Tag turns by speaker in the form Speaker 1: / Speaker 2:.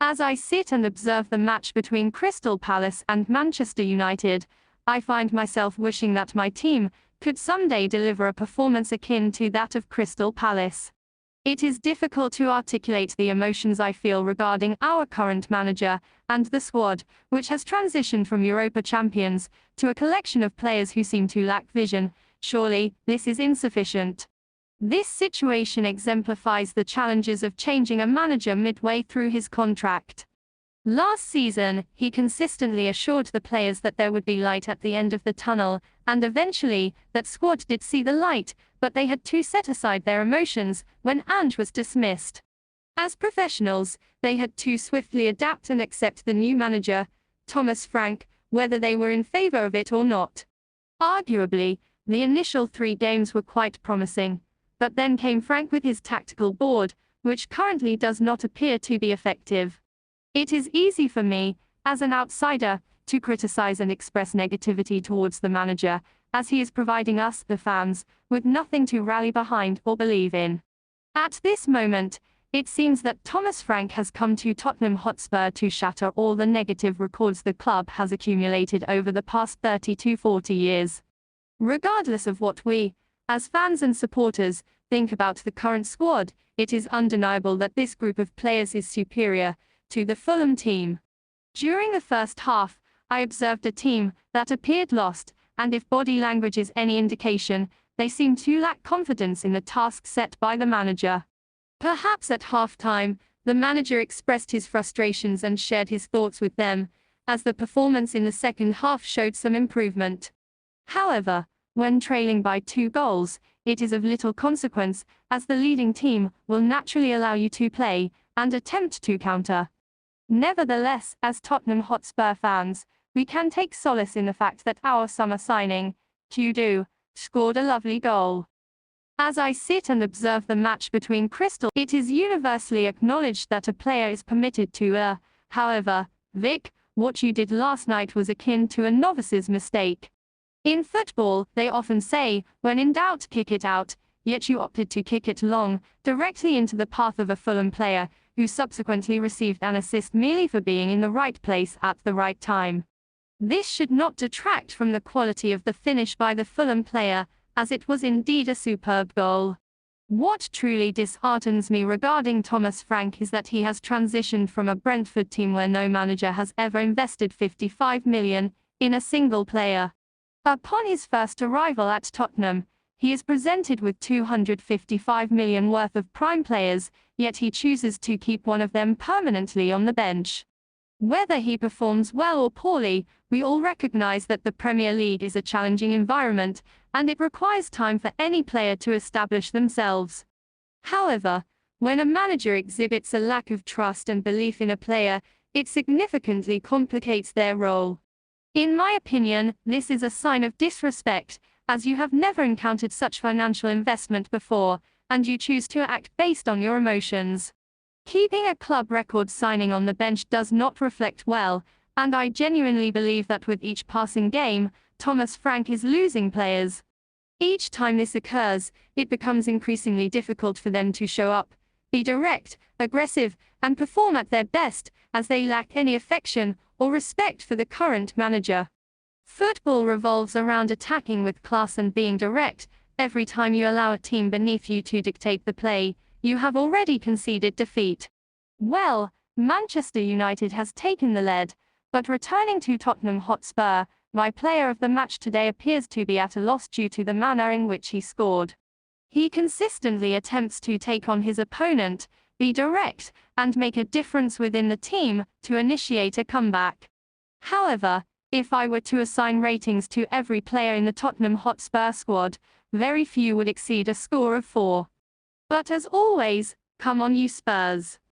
Speaker 1: As I sit and observe the match between Crystal Palace and Manchester United, I find myself wishing that my team could someday deliver a performance akin to that of Crystal Palace. It is difficult to articulate the emotions I feel regarding our current manager and the squad, which has transitioned from Europa champions to a collection of players who seem to lack vision. Surely, this is insufficient. This situation exemplifies the challenges of changing a manager midway through his contract. Last season, he consistently assured the players that there would be light at the end of the tunnel, and eventually, that squad did see the light, but they had to set aside their emotions when Ange was dismissed. As professionals, they had to swiftly adapt and accept the new manager, Thomas Frank, whether they were in favor of it or not. Arguably, the initial 3 games were quite promising, but then came Frank with his tactical board, which currently does not appear to be effective. It is easy for me, as an outsider, to criticize and express negativity towards the manager, as he is providing us, the fans, with nothing to rally behind or believe in. At this moment, it seems that Thomas Frank has come to Tottenham Hotspur to shatter all the negative records the club has accumulated over the past 30 to 40 years. Regardless of what we, as fans and supporters, think about the current squad, it is undeniable that this group of players is superior to the Fulham team. During the first half, I observed a team that appeared lost, and if body language is any indication, they seem to lack confidence in the task set by the manager. Perhaps at halftime, the manager expressed his frustrations and shared his thoughts with them, as the performance in the second half showed some improvement. However, when trailing by 2 goals, it is of little consequence, as the leading team will naturally allow you to play and attempt to counter. Nevertheless, as Tottenham Hotspur fans, we can take solace in the fact that our summer signing, Kudu, scored a lovely goal. As I sit and observe the match between Crystal, it is universally acknowledged that a player is permitted to err. However, Vic, what you did last night was akin to a novice's mistake. In football, they often say, when in doubt, kick it out, yet you opted to kick it long, directly into the path of a Fulham player, who subsequently received an assist merely for being in the right place at the right time. This should not detract from the quality of the finish by the Fulham player, as it was indeed a superb goal. What truly disheartens me regarding Thomas Frank is that he has transitioned from a Brentford team where no manager has ever invested 55 million in a single player. Upon his first arrival at Tottenham, he is presented with 255 million worth of prime players, yet he chooses to keep one of them permanently on the bench. Whether he performs well or poorly, we all recognize that the Premier League is a challenging environment, and it requires time for any player to establish themselves. However, when a manager exhibits a lack of trust and belief in a player, it significantly complicates their role. In my opinion, this is a sign of disrespect, as you have never encountered such financial investment before, and you choose to act based on your emotions. Keeping a club record signing on the bench does not reflect well, and I genuinely believe that with each passing game, Thomas Frank is losing players. Each time this occurs, it becomes increasingly difficult for them to show up, be direct, aggressive, and perform at their best, as they lack any affection or respect for the current manager. Football revolves around attacking with class and being direct. Every time you allow a team beneath you to dictate the play, you have already conceded defeat. Well, Manchester United has taken the lead, but returning to Tottenham Hotspur, my player of the match today appears to be at a loss due to the manner in which he scored. He consistently attempts to take on his opponent, be direct, and make a difference within the team to initiate a comeback. However, if I were to assign ratings to every player in the Tottenham Hotspur squad, very few would exceed a score of 4. But as always, come on you Spurs.